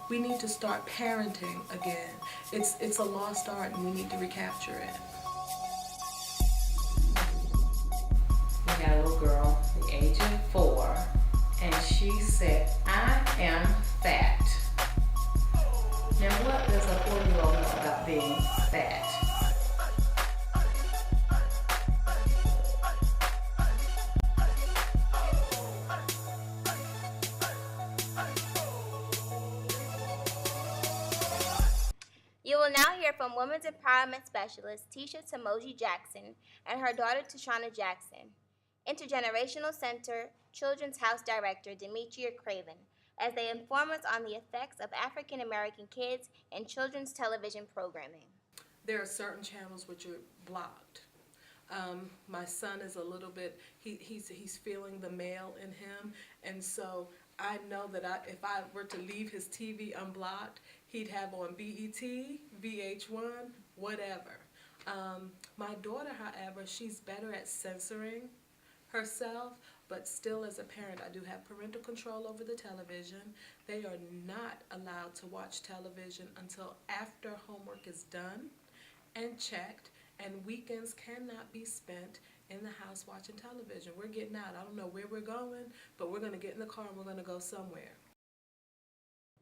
We need to start parenting again. It's a lost art and we need to recapture it. We got a little girl, the age of 4, and she said, "I am fat." Now, what does a 4-year-old know about being fat? You will now hear from Women's Empowerment Specialist Tisha Tamoji Jackson and her daughter Tashana Jackson, Intergenerational Center Children's House Director Demetria Craven, as they inform us on the effects of African American kids in children's television programming. There are certain channels which are blocked. My son is a little bit, he's feeling the male in him, and so I know that if I were to leave his TV unblocked, he'd have on BET, VH1, whatever. My daughter, however, she's better at censoring herself, but still as a parent, I do have parental control over the television. They are not allowed to watch television until after homework is done and checked, and weekends cannot be spent in the house watching television. We're getting out. I don't know where we're going, but we're going to get in the car and we're going to go somewhere.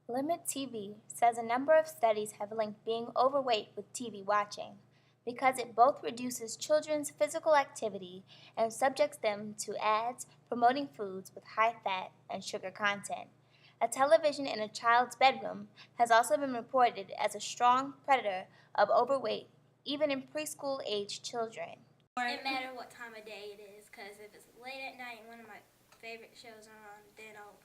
Limit TV says a number of studies have linked being overweight with TV watching because it both reduces children's physical activity and subjects them to ads promoting foods with high fat and sugar content. A television in a child's bedroom has also been reported as a strong predator of overweight, even in preschool-age children. It matters what time of day it is, because if it's late at night and one of my favorite shows are on, then I'll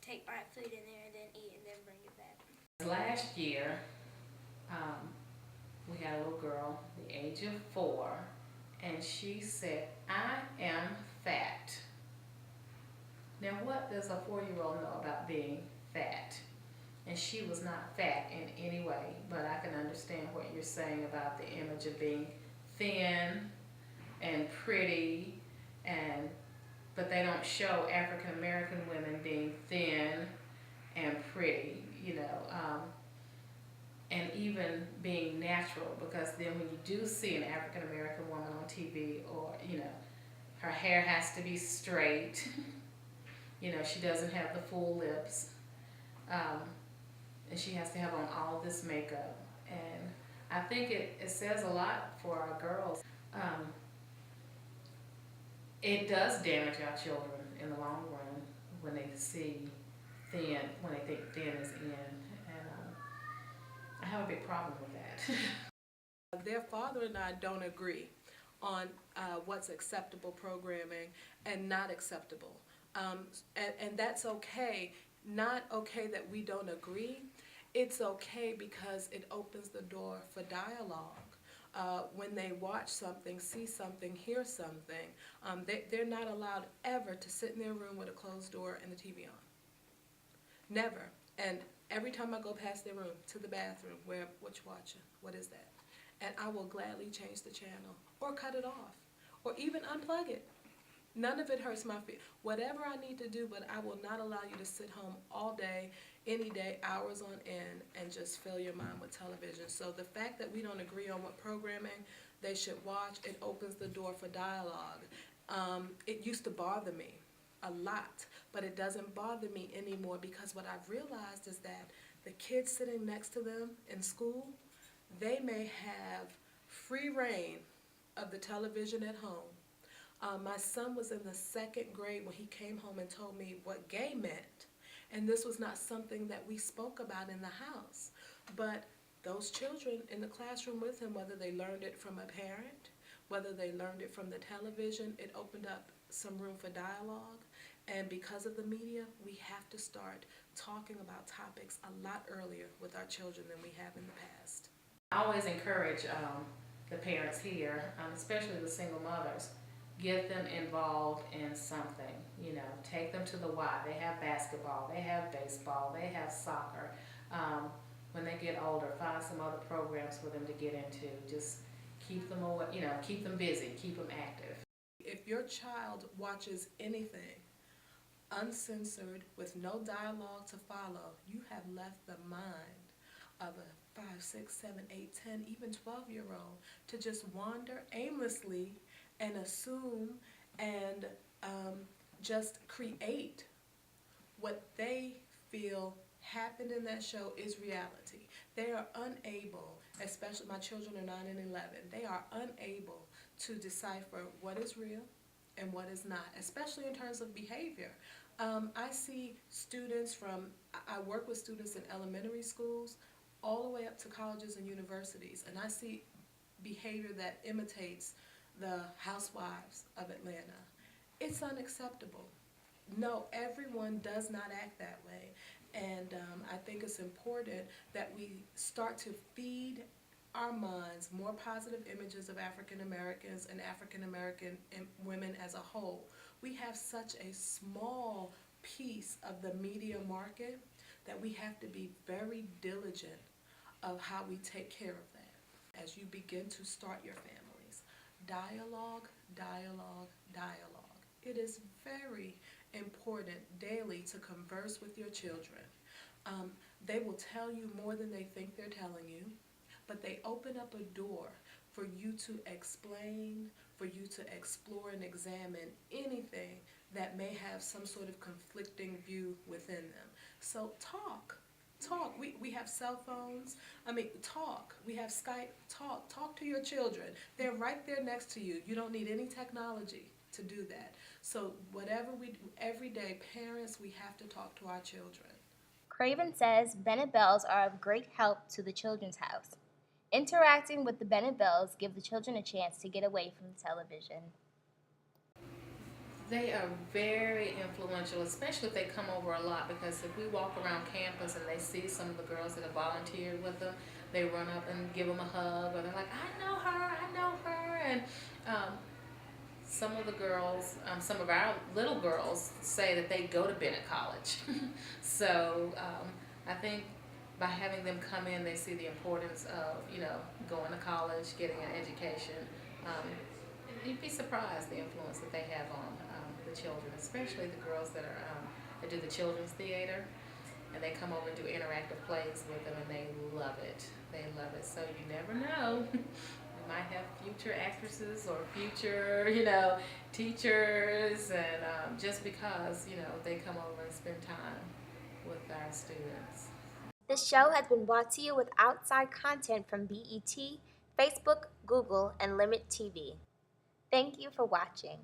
take my food in there and then eat and then bring it back. Last year, we got a little girl, the age of 4, and she said, "I am fat." Now, what does a 4-year-old know about being fat? And she was not fat in any way, but I can understand what you're saying about the image of being thin and pretty, but they don't show African American women being thin and pretty, and even being natural, because then when you do see an African American woman on TV, or her hair has to be straight, she doesn't have the full lips, and she has to have on all this makeup, and I think it says a lot for our girls. It does damage our children in the long run when they see thin, when they think thin is in, and I have a big problem with that. Their father and I don't agree on what's acceptable programming and not acceptable, and that's okay. Not okay that we don't agree. It's okay because it opens the door for dialogue. When they watch something, see something, hear something, they're not allowed ever to sit in their room with a closed door and the TV on. Never. And every time I go past their room to the bathroom, what you watching? What is that? And I will gladly change the channel or cut it off or even unplug it. None of it hurts my feet. Whatever I need to do, but I will not allow you to sit home all day, any day, hours on end, and just fill your mind with television. So the fact that we don't agree on what programming they should watch, it opens the door for dialogue. It used to bother me a lot, but it doesn't bother me anymore, because what I've realized is that the kids sitting next to them in school, they may have free reign of the television at home. My son was in the 2nd grade when he came home and told me what gay meant. And this was not something that we spoke about in the house. But those children in the classroom with him, whether they learned it from a parent, whether they learned it from the television, it opened up some room for dialogue. And because of the media, we have to start talking about topics a lot earlier with our children than we have in the past. I always encourage the parents here, especially the single mothers, get them involved in something, take them to the Y. They have basketball, they have baseball, they have soccer. When they get older, find some other programs for them to get into. Just keep them away, keep them busy, keep them active. If your child watches anything uncensored, with no dialogue to follow, you have left the mind of a 5, 6, 7, 8, 10, even 12-year-old to just wander aimlessly and assume and just create what they feel happened in that show is reality. They are unable, especially my children are 9 and 11, they are unable to decipher what is real and what is not, especially in terms of behavior. I see students I work with students in elementary schools all the way up to colleges and universities, and I see behavior that imitates the housewives of Atlanta. It's unacceptable. No, everyone does not act that way. And I think it's important that we start to feed our minds more positive images of African Americans and African American women as a whole. We have such a small piece of the media market that we have to be very diligent of how we take care of that as you begin to start your families. Dialogue, dialogue, dialogue. It is very important daily to converse with your children. They will tell you more than they think they're telling you, but they open up a door for you to explain, for you to explore and examine anything that may have some sort of conflicting view within them. So talk. Talk. We have cell phones. Talk. We have Skype. Talk. Talk to your children. They're right there next to you. You don't need any technology to do that. So whatever we do every day, parents, we have to talk to our children. Craven says Bennett Bells are of great help to the Children's House. Interacting with the Bennett Bells give the children a chance to get away from the television. They are very influential, especially if they come over a lot, because if we walk around campus and they see some of the girls that have volunteered with them, they run up and give them a hug, or they're like, I know her, and some of the girls, some of our little girls say that they go to Bennett College. So I think by having them come in, they see the importance of, going to college, getting an education. You'd be surprised the influence that they have on the children, especially the girls that do the children's theater, and they come over and do interactive plays with them, and they love it. They love it. So you never know. We might have future actresses or future, teachers, and just because, they come over and spend time with our students. This show has been brought to you with outside content from BET, Facebook, Google, and Limit TV. Thank you for watching.